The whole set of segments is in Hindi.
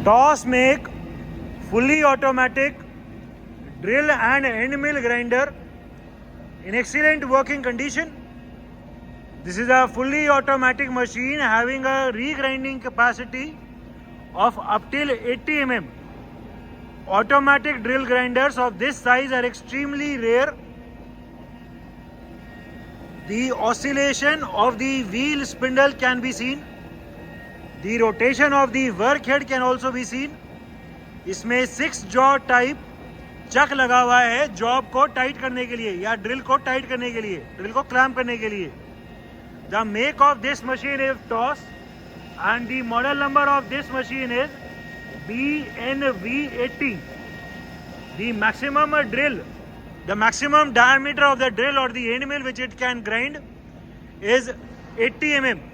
Toss make fully automatic drill and end mill grinder in excellent working condition. This is a fully automatic machine having a regrinding capacity of up till 80 mm. Automatic drill grinders of this size are extremely rare. The oscillation of the wheel spindle can be seen. The rotation of the workhead can also be seen. इसमें 6 जॉ टाइप चक लगा हुआ है जॉब को टाइट करने के लिए या ड्रिल को टाइट करने के लिए, ड्रिल को क्लैम्प करने के लिए. The make of this machine is TOS and the model number of this machine is BNV80. The maximum drill, the maximum diameter of the drill और the end mill which it can grind is 80 mm.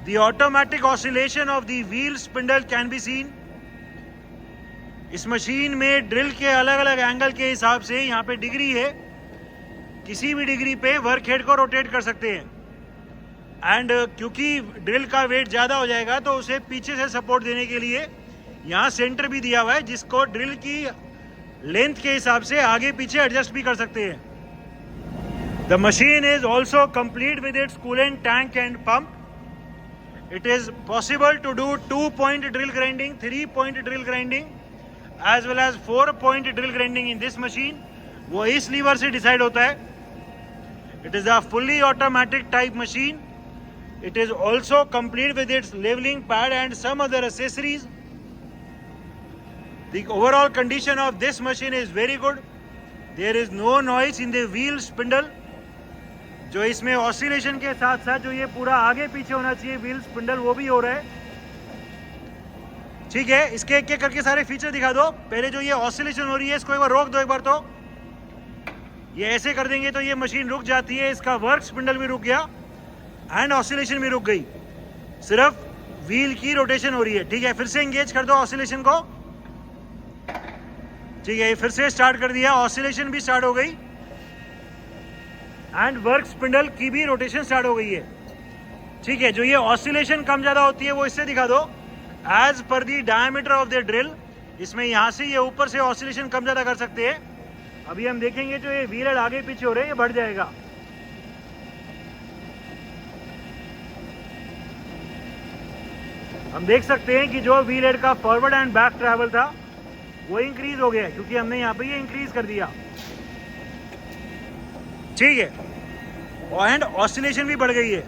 The automatic oscillation of the wheel spindle can be seen. इस मशीन में ड्रिल के अलग अलग एंगल के हिसाब से यहाँ पे डिग्री है, किसी भी डिग्री पे वर्क हेड को रोटेट कर सकते हैं. एंड क्योंकि ड्रिल का वेट ज़्यादा हो जाएगा तो उसे पीछे से सपोर्ट देने के लिए यहाँ सेंटर भी दिया हुआ है जिसको ड्रिल की लेंथ के हिसाब से आगे पीछे एडजस्ट भी कर सकते हैं. The machine is also complete with its coolant tank and pump. It is possible to do 2-point drill grinding, 3-point drill grinding, as well as 4-point drill grinding in this machine. वो इस लीवर से डिसाइड होता है. It is a fully automatic type machine. It is also complete with its leveling pad and some other accessories. The overall condition of this machine is very good. There is no noise in the wheel spindle. जो इसमें ऑसिलेशन के साथ साथ जो ये पूरा आगे पीछे होना चाहिए व्हील स्पिंडल वो भी हो रहा है. ठीक है, इसके एक एक करके सारे फीचर दिखा दो. पहले जो ये ऑसिलेशन हो रही है इसको एक बार रोक दो. एक बार तो ये ऐसे कर देंगे तो ये मशीन रुक जाती है. इसका वर्क स्पिंडल भी रुक गया एंड ऑसिलेशन भी रुक गई. सिर्फ व्हील की रोटेशन हो रही है. ठीक है, फिर से एंगेज कर दो ऑसिलेशन को. ठीक है, फिर से स्टार्ट कर दिया, ऑसिलेशन भी स्टार्ट हो गई एंड वर्क स्पिंडल की भी रोटेशन स्टार्ट हो गई है. ठीक है, जो ये ऑसिलेशन कम ज़्यादा होती है वो इससे दिखा दो. As per the diameter of the drill, इसमें यहाँ से ये ऊपर से ऑसिलेशन कम ज़्यादा कर सकते हैं. अभी हम देखेंगे जो ये व्हील हेड आगे पीछे हो रहे हैं ये बढ़ जाएगा. हम देख सकते हैं कि जो व्हील हेड का फॉरवर्ड एंड बैक ट्रैवल था वो इंक्रीज हो गया क्योंकि हमने यहाँ पे ये इंक्रीज कर दिया. ठीक है, एंड ऑसिलेशन भी बढ़ गई है.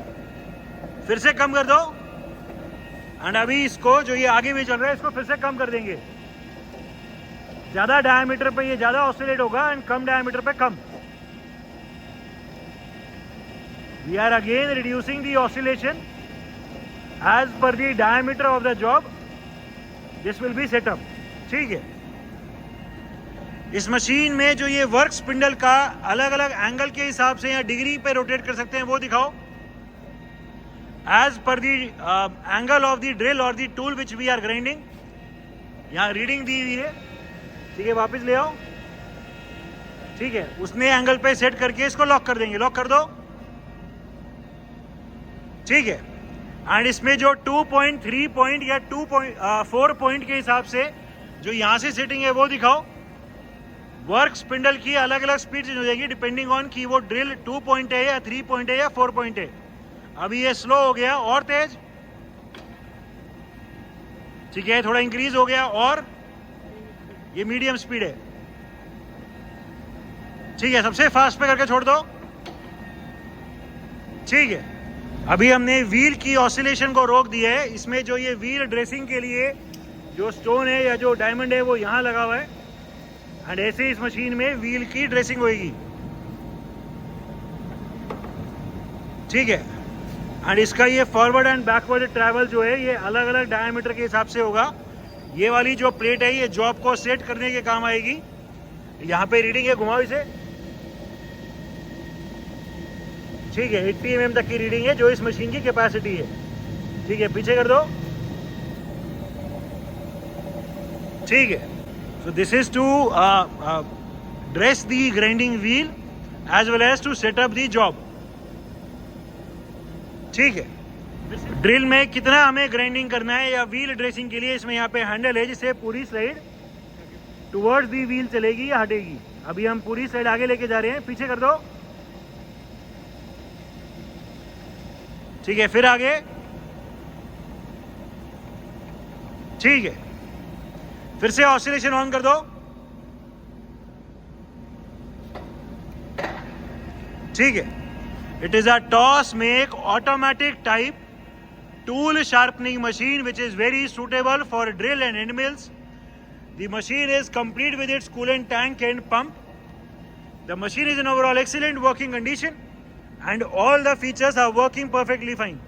फिर से कम कर दो एंड अभी इसको जो ये आगे भी चल रहा है इसको फिर से कम कर देंगे. ज्यादा डायमीटर पे ये ज्यादा ऑसिलेट होगा एंड कम डायमीटर पे कम. We are again reducing the oscillation as per the diameter of the job. This will be setup. ठीक है, इस मशीन में जो ये वर्क स्पिंडल का अलग अलग एंगल के हिसाब से या डिग्री पे रोटेट कर सकते हैं वो दिखाओ. As per the angle of the drill और the tool which we are grinding. यहाँ रीडिंग दी हुई है. ठीक है, वापस ले आओ. ठीक है, उसने एंगल पे सेट करके इसको लॉक कर देंगे. लॉक कर दो. ठीक है, एंड इसमें जो 2 पॉइंट 3 पॉइंट या 4 पॉइंट के हिसाब से जो यहाँ से सेटिंग है वो दिखाओ. वर्क स्पिंडल की अलग अलग स्पीड चेंज हो जाएगी डिपेंडिंग ऑन कि वो ड्रिल 2 पॉइंट है या 3 पॉइंट है या 4 पॉइंट है. अभी ये स्लो हो गया और तेज. ठीक है, थोड़ा इंक्रीज हो गया और ये मीडियम स्पीड है. ठीक है, सबसे फास्ट पे करके छोड़ दो. ठीक है, अभी हमने व्हील की ऑसिलेशन को रोक दिया है. इसमें जो ये व्हील ड्रेसिंग के लिए जो स्टोन है या जो डायमंड है वो यहाँ लगा हुआ है एंड ऐसे इस मशीन में व्हील की ड्रेसिंग होगी. ठीक है, एंड इसका ये फॉरवर्ड एंड बैकवर्ड ट्रैवल जो है ये अलग अलग डायमीटर के हिसाब से होगा. ये वाली जो प्लेट है ये जॉब को सेट करने के काम आएगी. यहाँ पे रीडिंग है, घुमाओ इसे. ठीक है, 80 mm तक की रीडिंग है जो इस मशीन की कैपेसिटी है. ठीक है, पीछे कर दो. ठीक है, so this is to dress the grinding wheel as well as to set up the job. ठीक है, ड्रिल में कितना हमें ग्राइंडिंग करना है या व्हील ड्रेसिंग के लिए इसमें यहाँ पे हैंडल है जिससे पूरी स्लाइड टुवर्ड्स दी व्हील चलेगी या हटेगी। अभी हम पूरी स्लाइड आगे लेके जा रहे हैं, पीछे कर दो। ठीक है, फिर आगे। ठीक है, फिर से ऑसिलेशन ऑन कर दो। ठीक है, it is a toss make automatic type tool sharpening machine which is very suitable for drill and end mills. The machine is complete with its coolant tank and pump. The machine is in overall excellent working condition and all the features are working perfectly fine.